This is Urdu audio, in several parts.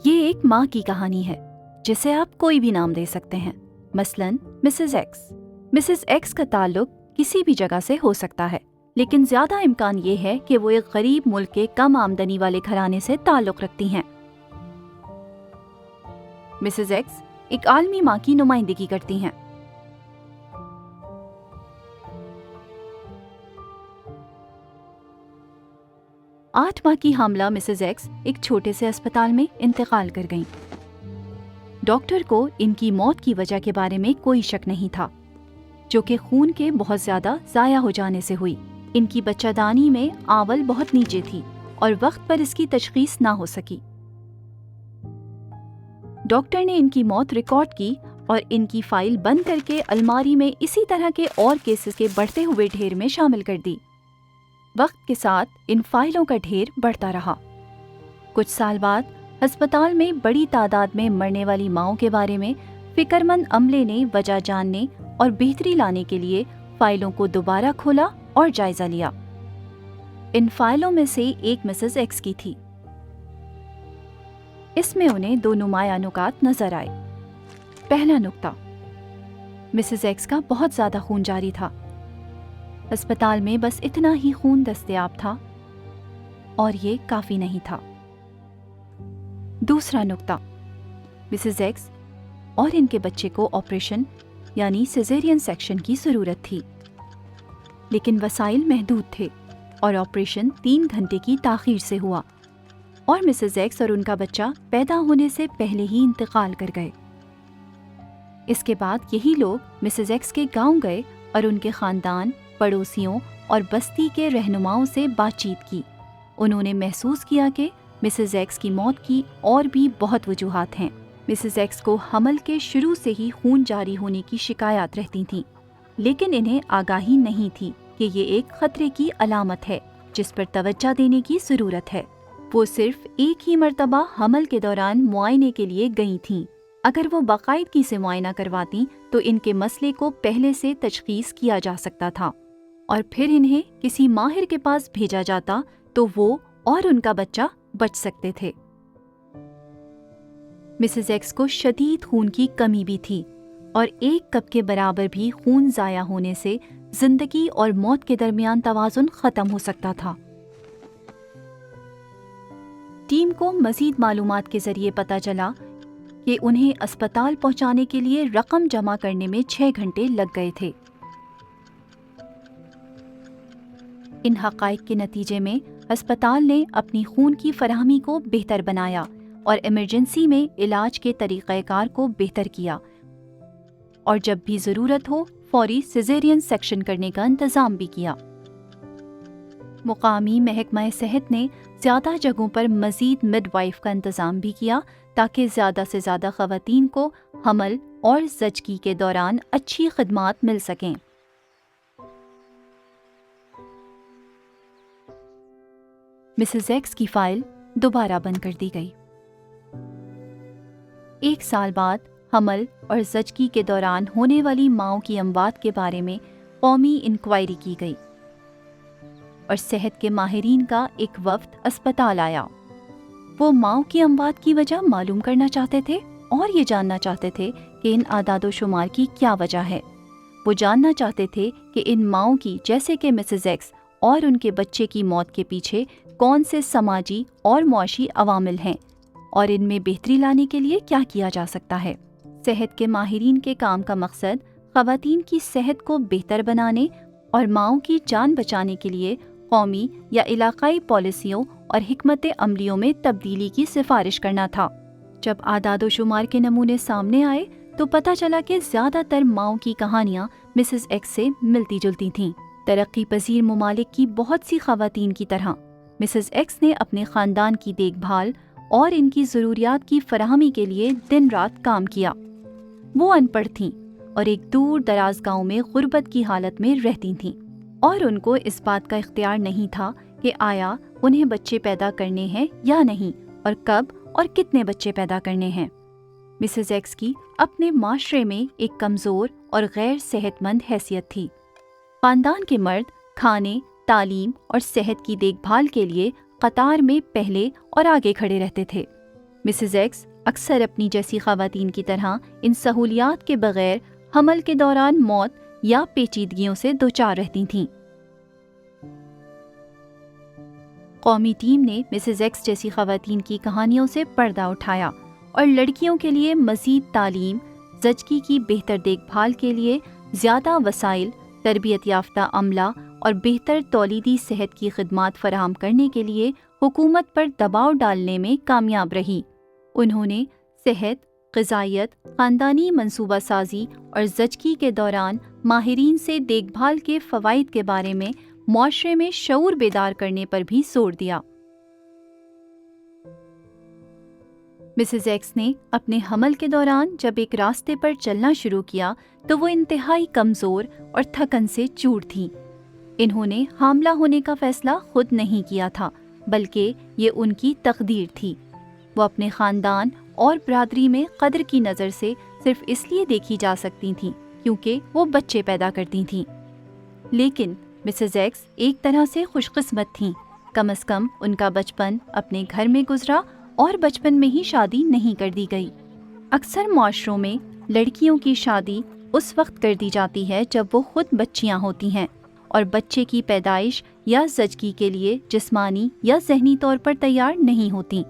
یہ ایک ماں کی کہانی ہے جسے آپ کوئی بھی نام دے سکتے ہیں، مثلاً مسز ایکس۔ مسز ایکس کا تعلق کسی بھی جگہ سے ہو سکتا ہے، لیکن زیادہ امکان یہ ہے کہ وہ ایک غریب ملک کے کم آمدنی والے گھرانے سے تعلق رکھتی ہیں۔ مسز ایکس ایک عالمی ماں کی نمائندگی کرتی ہیں۔ آٹھ ماہ کی حاملہ مسز ایکس ایک چھوٹے سے اسپتال میں انتقال کر گئیں۔ ڈاکٹر کو ان کی موت کی وجہ کے بارے میں کوئی شک نہیں تھا، جو کہ خون کے بہت زیادہ ضائع ہو جانے سے ہوئی۔ ان کی بچہ دانی میں آول بہت نیچے تھی اور وقت پر اس کی تشخیص نہ ہو سکی۔ ڈاکٹر نے ان کی موت ریکارڈ کی اور ان کی فائل بند کر کے الماری میں اسی طرح کے اور کیسز کے بڑھتے ہوئے ڈھیر میں شامل کر دی۔ وقت کے ساتھ ان فائلوں کا ڈھیر بڑھتا رہا۔ کچھ سال بعد ہسپتال میں بڑی تعداد میں مرنے والی ماؤں کے بارے میں فکر مند عملے نے وجہ جاننے اور بہتری لانے کے لیے فائلوں کو دوبارہ کھولا اور جائزہ لیا۔ ان فائلوں میں سے ایک مسز ایکس کی تھی۔ اس میں انہیں دو نمایاں نکات نظر آئے۔ پہلا نکتہ، مسز ایکس کا بہت زیادہ خون جاری تھا۔ ہسپتال میں بس اتنا ہی خون دستیاب تھا اور یہ کافی نہیں تھا۔ دوسرا نکتہ، مسز ایکس اور ان کے بچے کو آپریشن یعنی سیزیرین سیکشن کی ضرورت تھی، لیکن وسائل محدود تھے اور آپریشن 3 گھنٹے کی تاخیر سے ہوا اور مسز ایکس اور ان کا بچہ پیدا ہونے سے پہلے ہی انتقال کر گئے۔ اس کے بعد یہی لوگ مسز ایکس کے گاؤں گئے اور ان کے خاندان، پڑوسیوں اور بستی کے رہنماؤں سے بات چیت کی۔ انہوں نے محسوس کیا کہ مسز ایکس کی موت کی اور بھی بہت وجوہات ہیں۔ مسز ایکس کو حمل کے شروع سے ہی خون جاری ہونے کی شکایات رہتی تھیں، لیکن انہیں آگاہی نہیں تھی کہ یہ ایک خطرے کی علامت ہے جس پر توجہ دینے کی ضرورت ہے۔ وہ صرف ایک ہی مرتبہ حمل کے دوران معائنے کے لیے گئی تھیں۔ اگر وہ باقاعدگی سے معائنہ کرواتیں تو ان کے مسئلے کو پہلے سے تشخیص کیا جا سکتا تھا اور پھر انہیں کسی ماہر کے پاس بھیجا جاتا تو وہ اور ان کا بچہ بچ سکتے تھے۔ مسز ایکس کو شدید خون کی کمی بھی تھی اور 1 کپ کے برابر بھی خون ضائع ہونے سے زندگی اور موت کے درمیان توازن ختم ہو سکتا تھا۔ ٹیم کو مزید معلومات کے ذریعے پتہ چلا کہ انہیں اسپتال پہنچانے کے لیے رقم جمع کرنے میں 6 گھنٹے لگ گئے تھے۔ ان حقائق کے نتیجے میں ہسپتال نے اپنی خون کی فراہمی کو بہتر بنایا اور ایمرجنسی میں علاج کے طریقہ کار کو بہتر کیا اور جب بھی ضرورت ہو فوری سیزیرین سیکشن کرنے کا انتظام بھی کیا۔ مقامی محکمہ صحت نے زیادہ جگہوں پر مزید مڈ وائف کا انتظام بھی کیا تاکہ زیادہ سے زیادہ خواتین کو حمل اور زچگی کے دوران اچھی خدمات مل سکیں۔ مسز ایکس کی فائل دوبارہ بند کر دی گئی۔ 1 سال بعد حمل اور زچگی کے دوران ہونے والی ماؤں کی اموات کے بارے میں قومی انکوائری کی گئی اور صحت کے ماہرین کا ایک وفد اسپتال آیا۔ وہ ماؤں کی اموات کی وجہ معلوم کرنا چاہتے تھے اور یہ جاننا چاہتے تھے کہ ان اعداد و شمار کی کیا وجہ ہے۔ وہ جاننا چاہتے تھے کہ ان ماؤں کی جیسے کہ مسز ایکس اور ان کے بچے کی موت کے پیچھے کون سے سماجی اور معاشی عوامل ہیں اور ان میں بہتری لانے کے لیے کیا کیا جا سکتا ہے۔ صحت کے ماہرین کے کام کا مقصد خواتین کی صحت کو بہتر بنانے اور ماؤں کی جان بچانے کے لیے قومی یا علاقائی پالیسیوں اور حکمت عملیوں میں تبدیلی کی سفارش کرنا تھا۔ جب اعداد و شمار کے نمونے سامنے آئے تو پتہ چلا کہ زیادہ تر ماؤں کی کہانیاں مسز ایکس سے ملتی جلتی تھیں۔ ترقی پذیر ممالک کی بہت سی خواتین کی طرح مسز ایکس نے اپنے خاندان کی دیکھ بھال اور ان کی ضروریات کی فراہمی کے لیے دن رات کام کیا۔ وہ ان پڑھ تھیں اور ایک دور دراز گاؤں میں غربت کی حالت میں رہتی تھیں اور ان کو اس بات کا اختیار نہیں تھا کہ آیا انہیں بچے پیدا کرنے ہیں یا نہیں اور کب اور کتنے بچے پیدا کرنے ہیں۔ مسز ایکس کی اپنے معاشرے میں ایک کمزور اور غیر صحت مند حیثیت تھی۔ خاندان کے مرد کھانے، تعلیم اور صحت کی دیکھ بھال کے لیے قطار میں پہلے اور آگے کھڑے رہتے تھے۔ مسز ایکس اکثر اپنی جیسی خواتین کی طرح ان سہولیات کے بغیر حمل کے دوران موت یا پیچیدگیوں سے دوچار رہتی تھیں۔ قومی ٹیم نے مسز ایکس جیسی خواتین کی کہانیوں سے پردہ اٹھایا اور لڑکیوں کے لیے مزید تعلیم، زچگی کی بہتر دیکھ بھال کے لیے زیادہ وسائل، تربیت یافتہ عملہ اور بہتر تولیدی صحت کی خدمات فراہم کرنے کے لیے حکومت پر دباؤ ڈالنے میں کامیاب رہی۔ انہوں نے صحت، غذائیت، خاندانی منصوبہ سازی اور زچگی کے دوران ماہرین سے دیکھ بھال کے فوائد کے بارے میں معاشرے میں شعور بیدار کرنے پر بھی زور دیا۔ مسز ایکس نے اپنے حمل کے دوران جب ایک راستے پر چلنا شروع کیا تو وہ انتہائی کمزور اور تھکن سے چور تھیں۔ انہوں نے حاملہ ہونے کا فیصلہ خود نہیں کیا تھا، بلکہ یہ ان کی تقدیر تھی۔ وہ اپنے خاندان اور برادری میں قدر کی نظر سے صرف اس لیے دیکھی جا سکتی تھیں کیونکہ وہ بچے پیدا کرتی تھیں۔ لیکن مسز ایکس ایک طرح سے خوش قسمت تھیں، کم از کم ان کا بچپن اپنے گھر میں گزرا اور بچپن میں ہی شادی نہیں کر دی گئی۔ اکثر معاشروں میں لڑکیوں کی شادی اس وقت کر دی جاتی ہے جب وہ خود بچیاں ہوتی ہیں اور بچے کی پیدائش یا زچگی کے لیے جسمانی یا ذہنی طور پر تیار نہیں ہوتی۔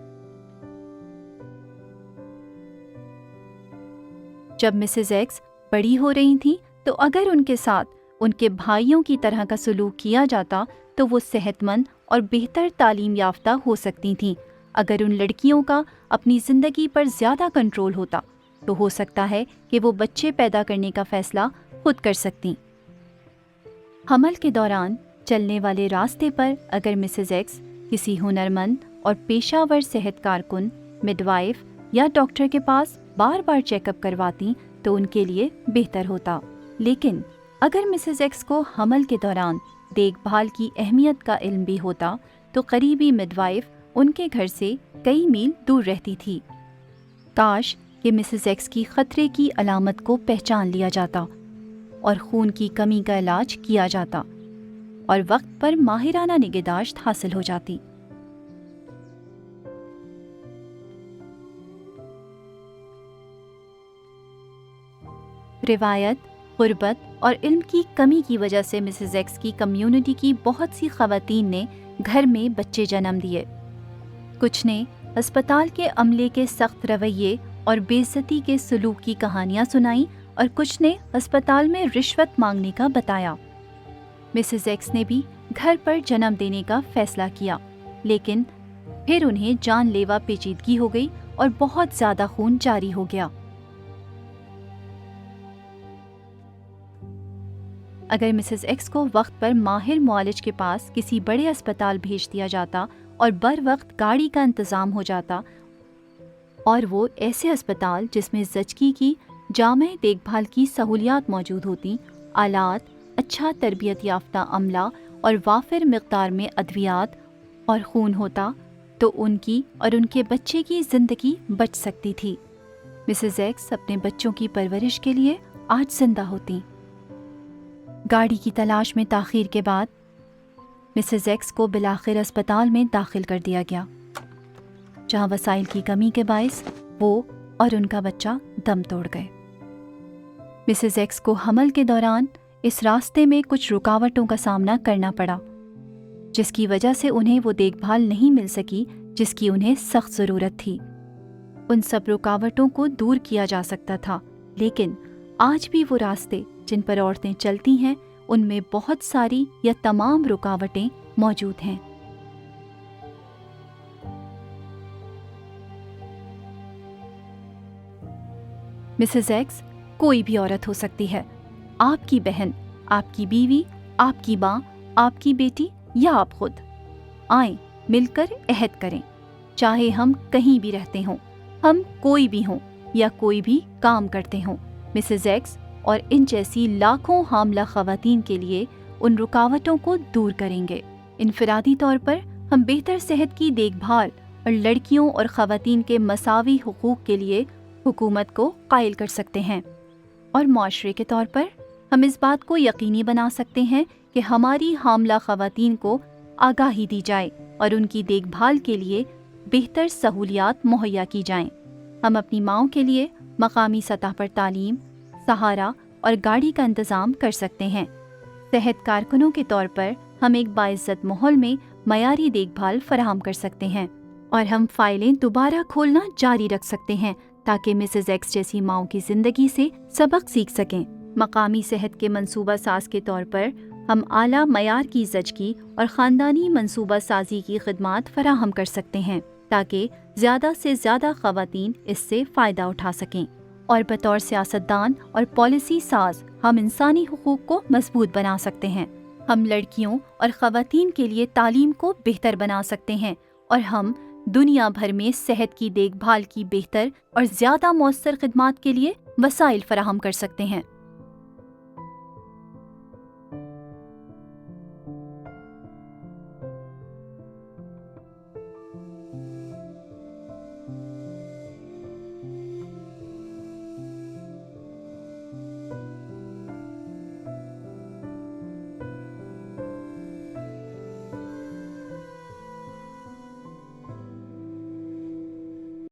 جب مسز ایکس بڑی ہو رہی تھیں تو اگر ان کے ساتھ ان کے بھائیوں کی طرح کا سلوک کیا جاتا تو وہ صحت مند اور بہتر تعلیم یافتہ ہو سکتی تھیں۔ اگر ان لڑکیوں کا اپنی زندگی پر زیادہ کنٹرول ہوتا تو ہو سکتا ہے کہ وہ بچے پیدا کرنے کا فیصلہ خود کر سکتیں۔ حمل کے دوران چلنے والے راستے پر اگر مسز ایکس کسی ہنرمند اور پیشہ ور صحت کارکن، مڈ وائف یا ڈاکٹر کے پاس بار بار چیک اپ کرواتی تو ان کے لیے بہتر ہوتا۔ لیکن اگر مسز ایکس کو حمل کے دوران دیکھ بھال کی اہمیت کا علم بھی ہوتا تو قریبی مڈ وائف ان کے گھر سے کئی میل دور رہتی تھی۔ کاش کہ مسز ایکس کی خطرے کی علامت کو پہچان لیا جاتا اور خون کی کمی کا علاج کیا جاتا اور وقت پر ماہرانہ نگہداشت حاصل ہو جاتی۔ روایت، غربت اور علم کی کمی کی وجہ سے مسز ایکس کی کمیونٹی کی بہت سی خواتین نے گھر میں بچے جنم دیے۔ کچھ نے ہسپتال کے عملے کے سخت رویے اور بے عزتی کے سلوک کی کہانیاں سنائیں اور کچھ نے ہسپتال میں رشوت مانگنے کا بتایا۔ مسز ایکس نے بھی گھر پر جنم دینے کا فیصلہ کیا، لیکن پھر انہیں جان لیوا پیچیدگی ہو گئی اور بہت زیادہ خون جاری ہو گیا۔ اگر مسز ایکس کو وقت پر ماہر معالج کے پاس کسی بڑے اسپتال بھیج دیا جاتا اور بر وقت گاڑی کا انتظام ہو جاتا اور وہ ایسے اسپتال جس میں زچگی کی جامع دیکھ بھال کی سہولیات موجود ہوتی، آلات، اچھا تربیت یافتہ عملہ اور وافر مقدار میں ادویات اور خون ہوتا تو ان کی اور ان کے بچے کی زندگی بچ سکتی تھی۔ مسز ایکس اپنے بچوں کی پرورش کے لیے آج زندہ ہوتی۔ گاڑی کی تلاش میں تاخیر کے بعد مسز ایکس کو بالآخر اسپتال میں داخل کر دیا گیا، جہاں وسائل کی کمی کے باعث وہ اور ان کا بچہ دم توڑ گئے۔ مسز ایکس کو حمل کے دوران اس راستے میں کچھ رکاوٹوں کا سامنا کرنا پڑا، جس کی وجہ سے انہیں وہ دیکھ بھال نہیں مل سکی جس کی انہیں سخت ضرورت تھی۔ ان سب رکاوٹوں کو دور کیا جا سکتا تھا، لیکن آج بھی وہ راستے جن پر عورتیں چلتی ہیں ان میں بہت ساری یا تمام رکاوٹیں موجود ہیں۔ مسز ایکس کوئی بھی عورت ہو سکتی ہے، آپ کی بہن، آپ کی بیوی، آپ کی ماں، آپ کی بیٹی یا آپ خود۔ آئیں مل کر عہد کریں، چاہے ہم کہیں بھی رہتے ہوں، ہم کوئی بھی ہوں یا کوئی بھی کام کرتے ہوں، مسز ایکس اور ان جیسی لاکھوں حاملہ خواتین کے لیے ان رکاوٹوں کو دور کریں گے۔ انفرادی طور پر ہم بہتر صحت کی دیکھ بھال اور لڑکیوں اور خواتین کے مساوی حقوق کے لیے حکومت کو قائل کر سکتے ہیں، اور معاشرے کے طور پر ہم اس بات کو یقینی بنا سکتے ہیں کہ ہماری حاملہ خواتین کو آگاہی دی جائے اور ان کی دیکھ بھال کے لیے بہتر سہولیات مہیا کی جائیں۔ ہم اپنی ماؤں کے لیے مقامی سطح پر تعلیم، سہارا اور گاڑی کا انتظام کر سکتے ہیں۔ صحت کارکنوں کے طور پر ہم ایک باعزت ماحول میں معیاری دیکھ بھال فراہم کر سکتے ہیں، اور ہم فائلیں دوبارہ کھولنا جاری رکھ سکتے ہیں تاکہ مسز ایکس جیسی ماؤں کی زندگی سے سبق سیکھ سکیں۔ مقامی صحت کے منصوبہ ساز کے طور پر ہم اعلیٰ معیار کی زچگی اور خاندانی منصوبہ سازی کی خدمات فراہم کر سکتے ہیں تاکہ زیادہ سے زیادہ خواتین اس سے فائدہ اٹھا سکیں، اور بطور سیاستدان اور پالیسی ساز ہم انسانی حقوق کو مضبوط بنا سکتے ہیں۔ ہم لڑکیوں اور خواتین کے لیے تعلیم کو بہتر بنا سکتے ہیں، اور ہم دنیا بھر میں صحت کی دیکھ بھال کی بہتر اور زیادہ مؤثر خدمات کے لیے وسائل فراہم کر سکتے ہیں۔